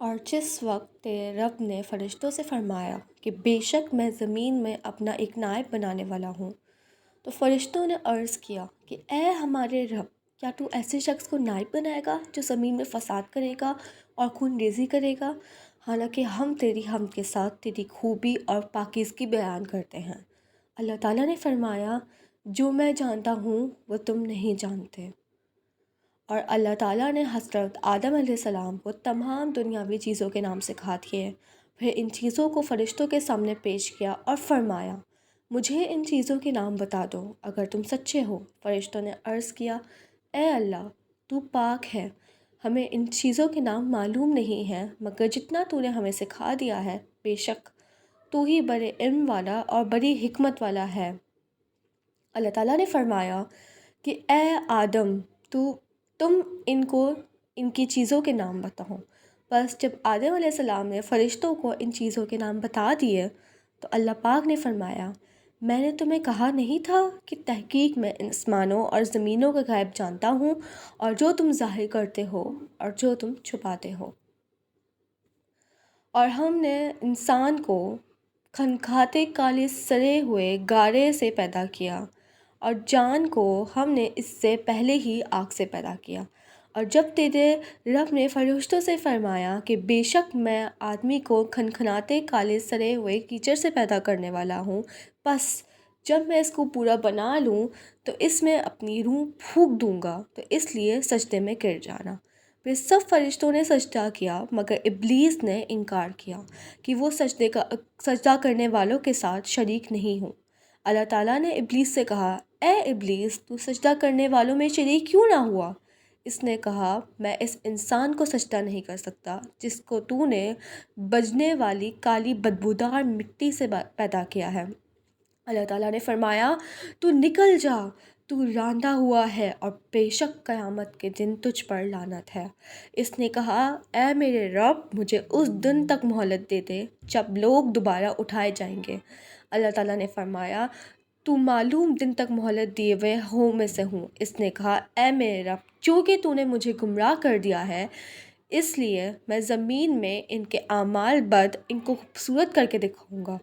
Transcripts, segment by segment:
اور جس وقت رب نے فرشتوں سے فرمایا کہ بے شک میں زمین میں اپنا ایک نائب بنانے والا ہوں، تو فرشتوں نے عرض کیا کہ اے ہمارے رب، کیا تو ایسے شخص کو نائب بنائے گا جو زمین میں فساد کرے گا اور خون ریزی کرے گا؟ حالانکہ ہم تیری حمد کے ساتھ تیری خوبی اور پاکیزگی بیان کرتے ہیں۔ اللہ تعالیٰ نے فرمایا، جو میں جانتا ہوں وہ تم نہیں جانتے۔ اور اللہ تعالیٰ نے حضرت آدم علیہ السلام کو تمام دنیاوی چیزوں کے نام سکھا دیے، پھر ان چیزوں کو فرشتوں کے سامنے پیش کیا اور فرمایا، مجھے ان چیزوں کے نام بتا دو اگر تم سچے ہو۔ فرشتوں نے عرض کیا، اے اللہ، تو پاک ہے، ہمیں ان چیزوں کے نام معلوم نہیں ہیں مگر جتنا تو نے ہمیں سکھا دیا ہے، بے شک تو ہی بڑے علم والا اور بڑی حکمت والا ہے۔ اللہ تعالیٰ نے فرمایا کہ اے آدم، تم ان کی چیزوں کے نام بتاؤ۔ بس جب آدم علیہ السلام نے فرشتوں کو ان چیزوں کے نام بتا دیے تو اللہ پاک نے فرمایا، میں نے تمہیں کہا نہیں تھا کہ تحقیق میں آسمانوں اور زمینوں کا غیب جانتا ہوں، اور جو تم ظاہر کرتے ہو اور جو تم چھپاتے ہو۔ اور ہم نے انسان کو کھنکھاتے کالے سڑے ہوئے گارے سے پیدا کیا، اور جان کو ہم نے اس سے پہلے ہی آگ سے پیدا کیا۔ اور جب تیرے رب نے فرشتوں سے فرمایا کہ بے شک میں آدمی کو کھنکھناتے کالے سڑے ہوئے کیچڑ سے پیدا کرنے والا ہوں، بس جب میں اس کو پورا بنا لوں تو اس میں اپنی روح پھونک دوں گا، تو اس لیے سجدے میں گر جانا۔ پھر سب فرشتوں نے سجدہ کیا مگر ابلیس نے انکار کیا کہ وہ سجدہ کرنے والوں کے ساتھ شریک نہیں ہوں۔ اللہ تعالیٰ نے ابلیس سے کہا، اے ابلیس، تو سجدہ کرنے والوں میں شریک کیوں نہ ہوا؟ اس نے کہا، میں اس انسان کو سجدہ نہیں کر سکتا جس کو تو نے بجنے والی کالی بدبودار مٹی سے پیدا کیا ہے۔ اللہ تعالیٰ نے فرمایا، تو نکل جا، تو راندا ہوا ہے اور بے شک قیامت کے دن تجھ پر لعنت ہے۔ اس نے کہا، اے میرے رب، مجھے اس دن تک مہلت دے دے جب لوگ دوبارہ اٹھائے جائیں گے۔ اللہ تعالیٰ نے فرمایا، تو معلوم دن تک مہلت دیے ہوئے ہوں میں سے ہوں۔ اس نے کہا، اے میرے رب، چونکہ تو نے مجھے گمراہ کر دیا ہے، اس لیے میں زمین میں ان کے اعمال بد ان کو خوبصورت کر کے دکھاؤں گا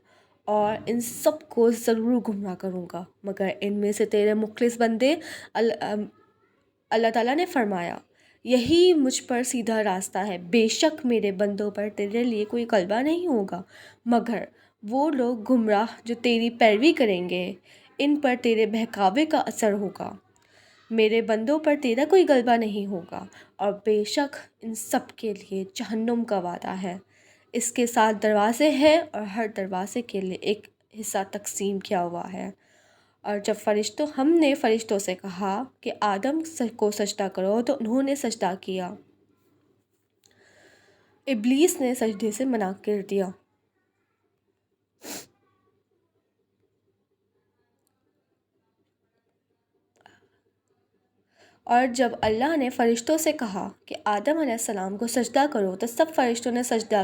اور ان سب کو ضرور گمراہ کروں گا مگر ان میں سے تیرے مخلص بندے۔ اللہ تعالیٰ نے فرمایا، یہی مجھ پر سیدھا راستہ ہے، بے شک میرے بندوں پر تیرے لیے کوئی غلبہ نہیں ہوگا، مگر وہ لوگ گمراہ جو تیری پیروی کریں گے، ان پر تیرے بہکاوے کا اثر ہوگا۔ میرے بندوں پر تیرا کوئی غلبہ نہیں ہوگا، اور بے شک ان سب کے لیے جہنم کا وعدہ ہے۔ اس کے 7 دروازے ہیں اور ہر دروازے کے لیے ایک حصہ تقسیم کیا ہوا ہے۔ اور جب ہم نے فرشتوں سے کہا کہ آدم کو سجدہ کرو تو انہوں نے سجدہ کیا، ابلیس نے سجدے سے منع کر دیا۔ اور جب اللہ نے فرشتوں سے کہا کہ آدم علیہ السلام کو سجدہ کرو تو سب فرشتوں نے سجدہ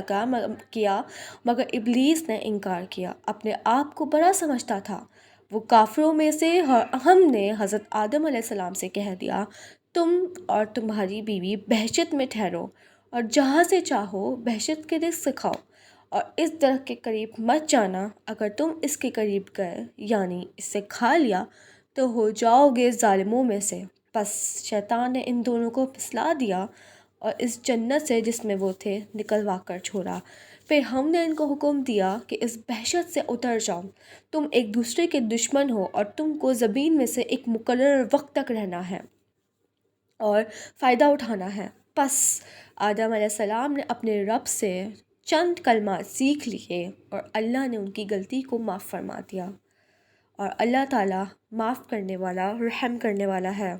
کیا مگر ابلیس نے انکار کیا، اپنے آپ کو بڑا سمجھتا تھا۔ وہ کافروں میں سے، ہم نے حضرت آدم علیہ السلام سے کہہ دیا، تم اور تمہاری بیوی بہشت میں ٹھہرو اور جہاں سے چاہو بہشت کے رزق کھاؤ، اور اس درخت کے قریب مت جانا، اگر تم اس کے قریب گئے یعنی اس سے کھا لیا تو ہو جاؤ گے ظالموں میں سے۔ پس شیطان نے ان دونوں کو پھسلا دیا اور اس جنت سے جس میں وہ تھے نکلوا کر چھوڑا۔ پھر ہم نے ان کو حکم دیا کہ اس بہشت سے اتر جاؤ، تم ایک دوسرے کے دشمن ہو اور تم کو زمین میں سے ایک مقرر وقت تک رہنا ہے اور فائدہ اٹھانا ہے۔ پس آدم علیہ السلام نے اپنے رب سے چند کلمات سیکھ لیے اور اللہ نے ان کی غلطی کو معاف فرما دیا، اور اللہ تعالیٰ معاف کرنے والا، رحم کرنے والا ہے۔